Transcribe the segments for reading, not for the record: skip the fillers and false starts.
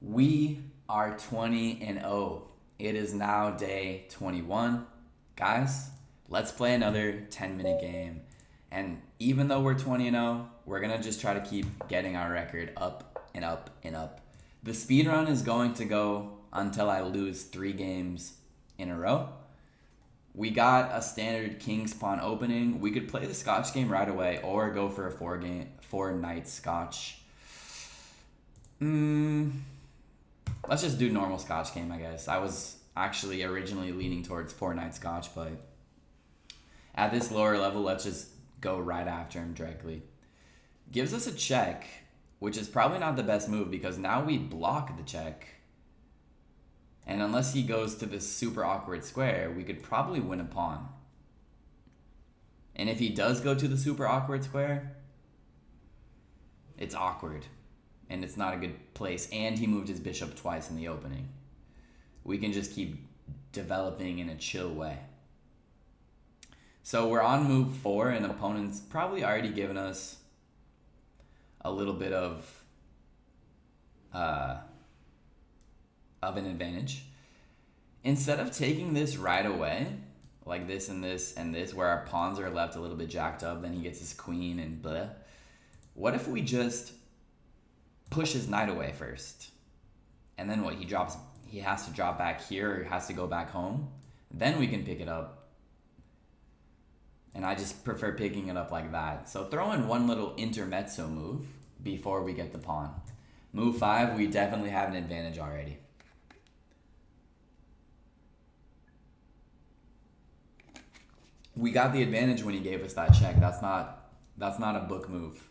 We are 20-0. It is now day 21. Guys, let's play another 10-minute game. And even though we're 20-0, we're going to just try to keep getting our record up and up and up. The speedrun is going to go until I lose 3 games in a row. We got a standard King's Pawn opening. We could play the Scotch game right away or go for a 4-night Scotch. Let's just do normal Scotch game, I guess. I was actually originally leaning towards 4-night Scotch, but at this lower level, let's just go right after him directly. Gives us a check, which is probably not the best move because now we block the check. And unless he goes to this super awkward square, we could probably win a pawn. And if he does go to the super awkward square, it's awkward. And it's not a good place. And he moved his bishop twice in the opening. We can just keep developing in a chill way. So we're on move 4, and opponent's probably already given us a little bit of an advantage. Instead of taking this right away, like this and this and this, where our pawns are left a little bit jacked up, then he gets his queen and blah. What if we just push his knight away first? And then what? He has to drop back here or has to go back home. Then we can pick it up. And I just prefer picking it up like that. So throw in one little intermezzo move before we get the pawn. Move 5, we definitely have an advantage already. We got the advantage when he gave us that check. That's not a book move.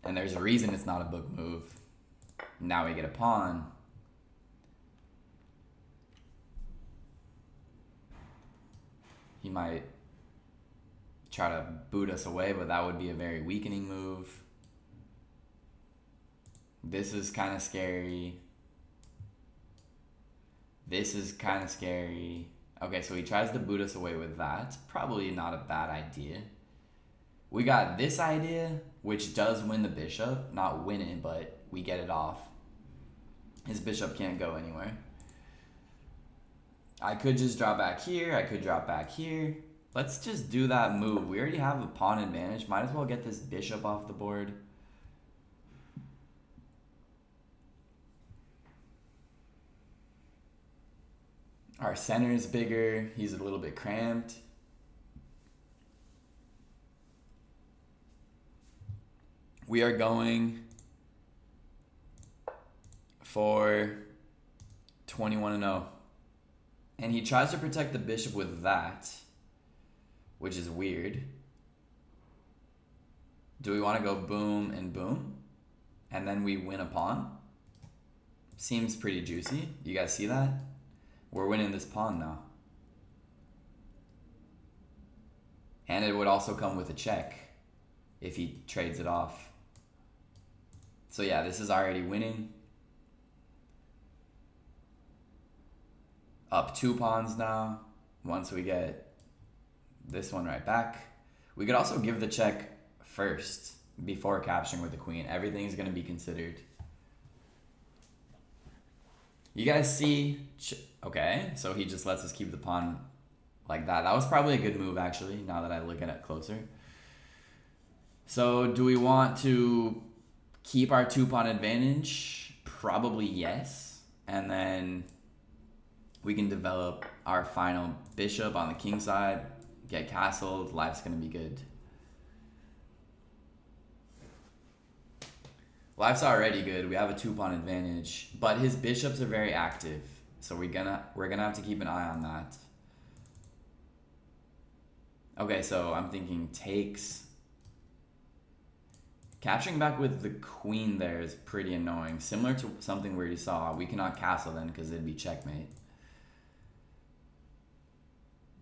And there's a reason it's not a book move. Now we get a pawn. He might try to boot us away, but that would be a very weakening move. This is kind of scary. This is kind of scary. Okay, so he tries to boot us away with that. Probably not a bad idea. We got this idea, which does win the bishop. Not win it, but we get it off. His bishop can't go anywhere. I could just drop back here. I could drop back here. Let's just do that move. We already have a pawn advantage. Might as well get this bishop off the board. Our center is bigger. He's a little bit cramped. We are going for 21-0. And he tries to protect the bishop with that, which is weird. Do we want to go boom and boom? And then we win a pawn? Seems pretty juicy. You guys see that? We're winning this pawn now. And it would also come with a check if he trades it off. So yeah, this is already winning. Up 2 pawns now, once we get this one right back. We could also give the check first before capturing with the queen. Everything's going to be considered. You guys see? Okay, so he just lets us keep the pawn like that. That was probably a good move, actually, now that I look at it closer. So do we want to keep our 2-pawn advantage? Probably yes. And then we can develop our final bishop on the king side, get castled, life's going to be good. Life's already good. We have a 2-pawn advantage, but his bishops are very active, so we're gonna have to keep an eye on that. Okay, so I'm thinking takes. Capturing back with the queen there is pretty annoying. Similar to something where you saw, we cannot castle then because it'd be checkmate.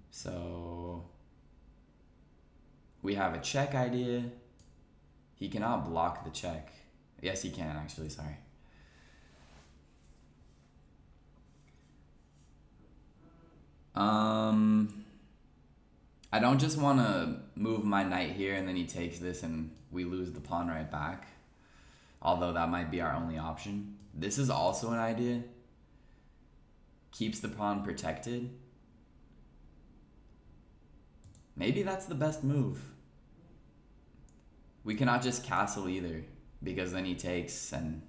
So we have a check idea. He cannot block the check. Yes, he can, actually, sorry. I don't just want to move my knight here and then he takes this and we lose the pawn right back. Although that might be our only option. This is also an idea. Keeps the pawn protected. Maybe that's the best move. We cannot just castle either, because then he takes and...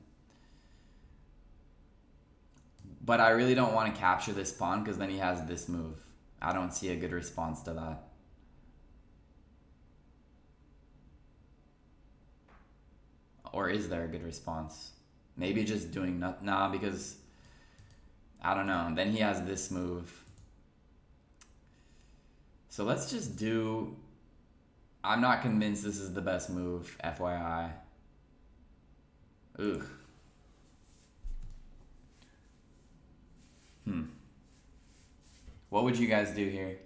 But I really don't want to capture this pawn because then he has this move. I don't see a good response to that. Or is there a good response? Maybe just doing nothing. Nah, because I don't know. Then he has this move. So let's just do... I'm not convinced this is the best move, FYI. Ugh. What would you guys do here?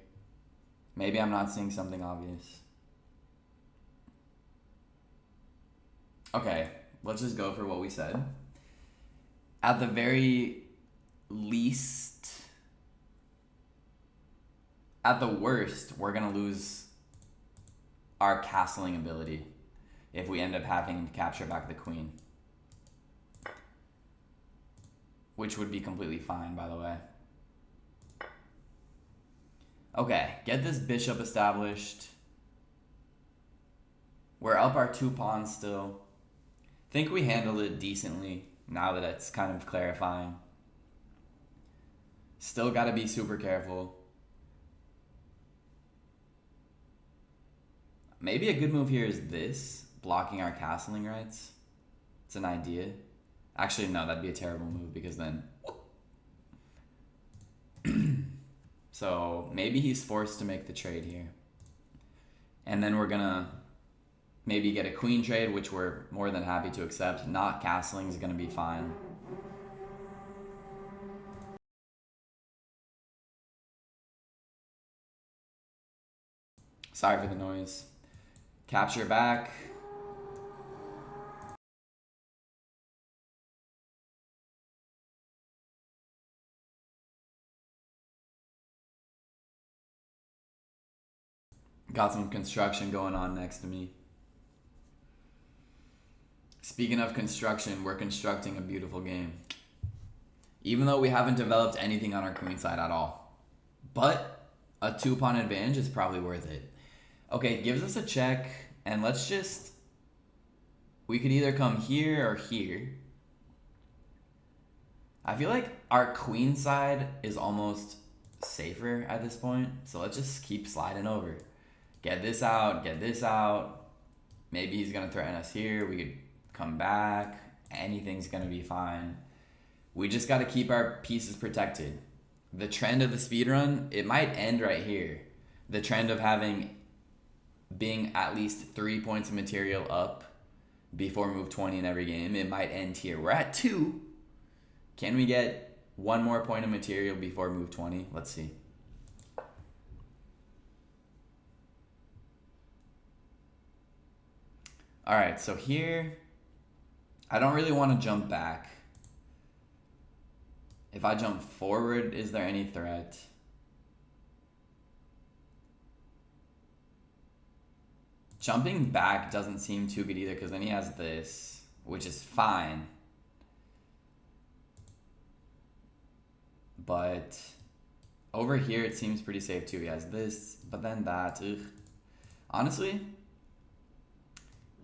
Maybe I'm not seeing something obvious. Okay, let's just go for what we said. At the very least, at the worst, we're gonna lose our castling ability if we end up having to capture back the queen. Which would be completely fine, by the way. Okay, get this bishop established. We're up our 2 pawns still. Think we handled it decently now that it's kind of clarifying. Still gotta be super careful. Maybe a good move here is this, blocking our castling rights. It's an idea. Actually, no, that'd be a terrible move because then... So maybe he's forced to make the trade here. And then we're gonna maybe get a queen trade, which we're more than happy to accept. Not castling is gonna be fine. Sorry for the noise. Capture back. Got some construction going on next to me. Speaking of construction, we're constructing a beautiful game. Even though we haven't developed anything on our queen side at all. But a 2-pawn advantage is probably worth it. Okay, gives us a check, and let's just... We could either come here or here. I feel like our queen side is almost safer at this point, so let's just keep sliding over. Get this out, get this out. Maybe he's gonna threaten us here. We could come back. Anything's gonna be fine. We just gotta keep our pieces protected. The trend of the speedrun, it might end right here. The trend of being at least 3 points of material up before move 20 in every game, it might end here. We're at 2. Can we get 1 more point of material before move 20? Let's see. All right, so here, I don't really want to jump back. If I jump forward, is there any threat? Jumping back doesn't seem too good either because then he has this, which is fine. But over here, it seems pretty safe too. He has this, but then that. Ugh. Honestly,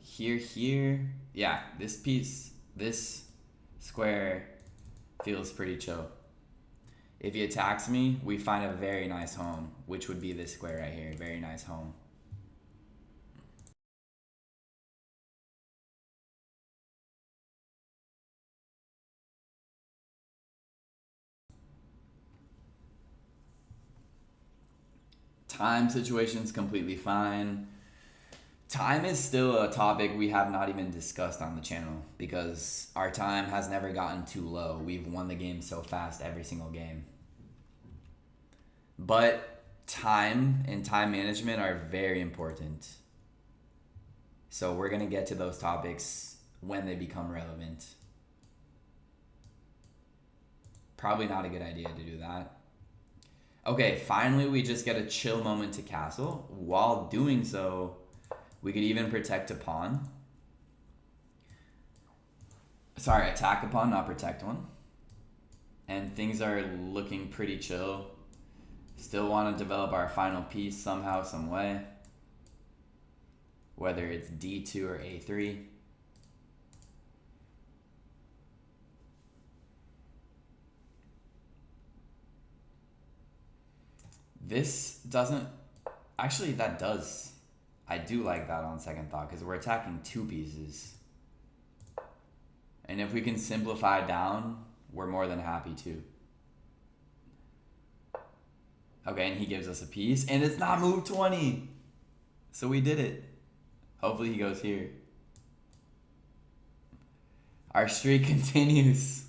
here, yeah, this piece, this square feels pretty chill. If he attacks me, we find a very nice home, which would be this square right here. Very nice home. Time situation's completely fine. Time is still a topic we have not even discussed on the channel because our time has never gotten too low. We've won the game so fast every single game. But time and time management are very important. So we're going to get to those topics when they become relevant. Probably not a good idea to do that. Okay, finally we just get a chill moment to castle. While doing so, we could even protect a pawn. Sorry, attack upon, not protect one. And things are looking pretty chill. Still want to develop our final piece somehow, some way. Whether it's D2 or A3. This doesn't... Actually, that does. I do like that on second thought, because we're attacking two pieces. And if we can simplify down, we're more than happy to. Okay, and he gives us a piece, and it's not move 20. So we did it. Hopefully he goes here. Our streak continues.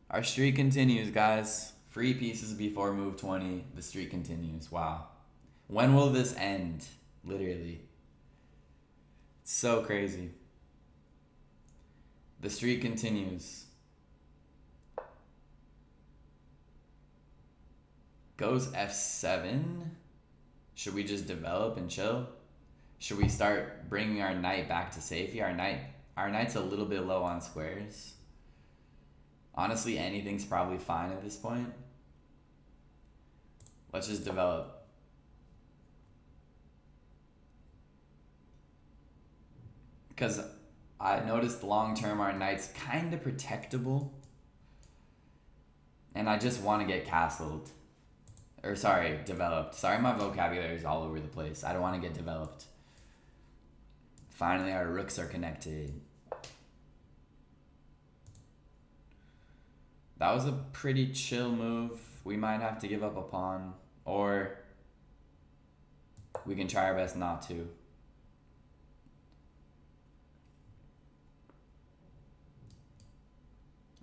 Our streak continues, guys. Free pieces before move 20. The streak continues. Wow. When will this end? Literally. It's so crazy. The streak continues. Goes F7. Should we just develop and chill? Should we start bringing our knight back to safety? Our knight's a little bit low on squares. Honestly, anything's probably fine at this point. Let's just develop. Because I noticed long term our knight's kind of protectable. And I just want to get castled. Or sorry, developed. Sorry, my vocabulary is all over the place. I don't want to get developed. Finally, our rooks are connected. That was a pretty chill move. We might have to give up a pawn. Or we can try our best not to.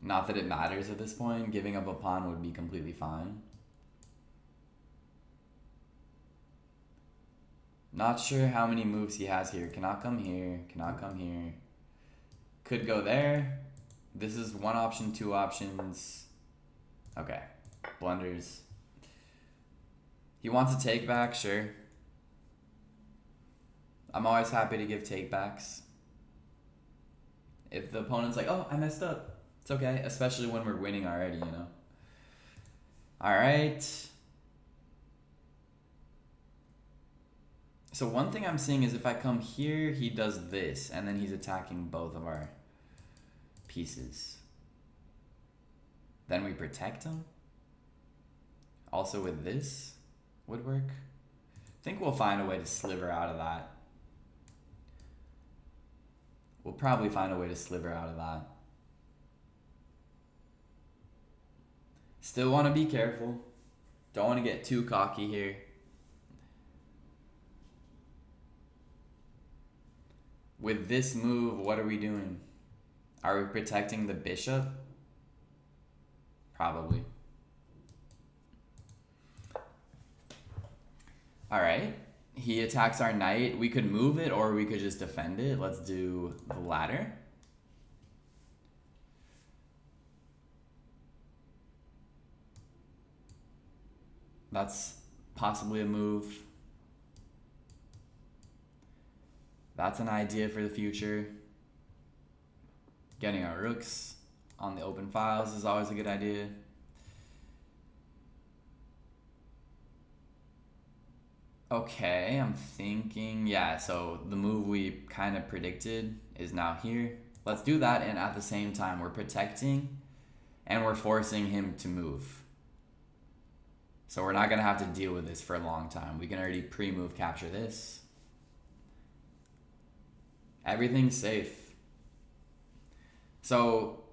Not that it matters at this point. Giving up a pawn would be completely fine. Not sure how many moves he has here. Cannot come here. Cannot come here. Could go there. This is one option, two options. Okay. Blunders. He wants a take back, sure. I'm always happy to give take backs. If the opponent's like, oh, I messed up. It's okay. Especially when we're winning already, you know. Alright. So one thing I'm seeing is if I come here, he does this, and then he's attacking both of our pieces. Then we protect him. Also with this would work. I think we'll find a way to sliver out of that. We'll probably find a way to sliver out of that. Still want to be careful. Don't want to get too cocky here. With this move, what are we doing? Are we protecting the bishop? Probably. Alright. He attacks our knight. We could move it or we could just defend it. Let's do the latter. That's possibly a move. That's an idea for the future. Getting our rooks on the open files is always a good idea. Okay, I'm thinking, yeah, so the move we kind of predicted is now here. Let's do that, and at the same time, we're protecting and we're forcing him to move. So we're not going to have to deal with this for a long time. We can already pre-move capture this. Everything's safe. So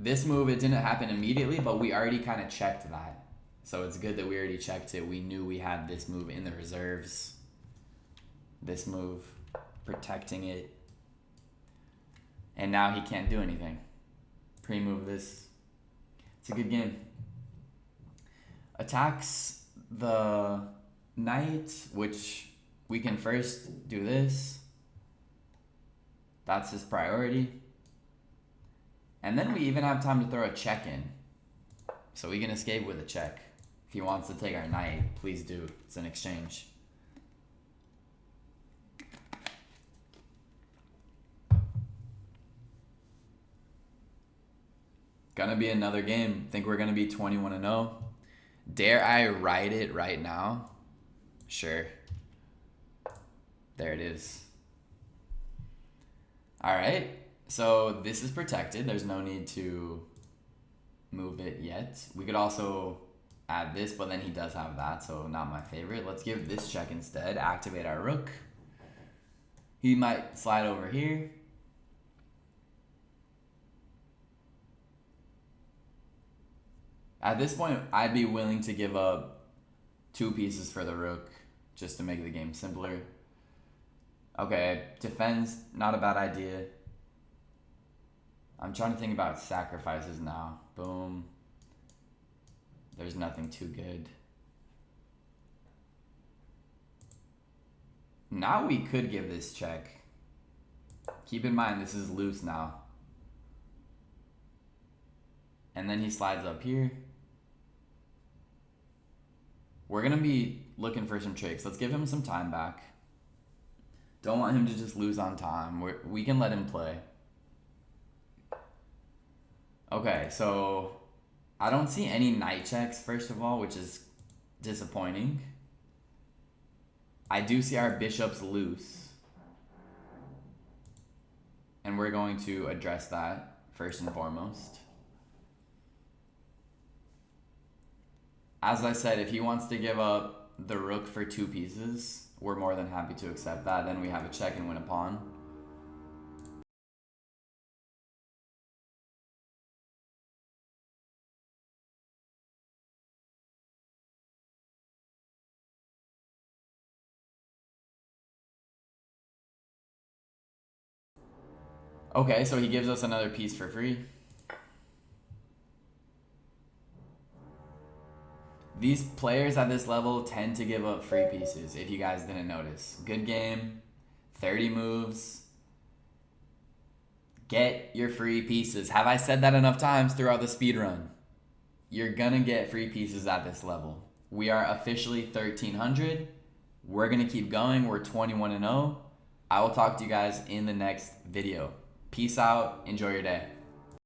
this move, it didn't happen immediately, but we already kind of checked that. So it's good that we already checked it. We knew we had this move in the reserves. This move, protecting it. And now he can't do anything. Pre-move this. It's a good game. Attacks the knight, which we can first do this. That's his priority. And then we even have time to throw a check in. So we can escape with a check. If he wants to take our knight, please do. It's an exchange. Gonna be another game. Think we're gonna be 21-0. Dare I write it right now? Sure. There it is. All right. So this is protected. There's no need to move it yet. We could also add this, but then he does have that, so not my favorite. Let's give this check instead. Activate our rook. He might slide over here. At this point, I'd be willing to give up 2 pieces for the rook just to make the game simpler. Okay, defends, not a bad idea. I'm trying to think about sacrifices now. Boom. There's nothing too good. Now we could give this check. Keep in mind, this is loose now. And then he slides up here. We're going to be looking for some tricks. Let's give him some time back. Don't want him to just lose on time. We can let him play. Okay, so I don't see any knight checks, first of all, which is disappointing. I do see our bishops loose. And we're going to address that first and foremost. As I said, if he wants to give up the rook for 2 pieces, we're more than happy to accept that. Then we have a check and win a pawn. Okay, so he gives us another piece for free. These players at this level tend to give up free pieces, if you guys didn't notice. Good game, 30 moves. Get your free pieces. Have I said that enough times throughout the speedrun? You're gonna get free pieces at this level. We are officially 1300. We're gonna keep going. We're 21-0. I will talk to you guys in the next video. Peace out. Enjoy your day.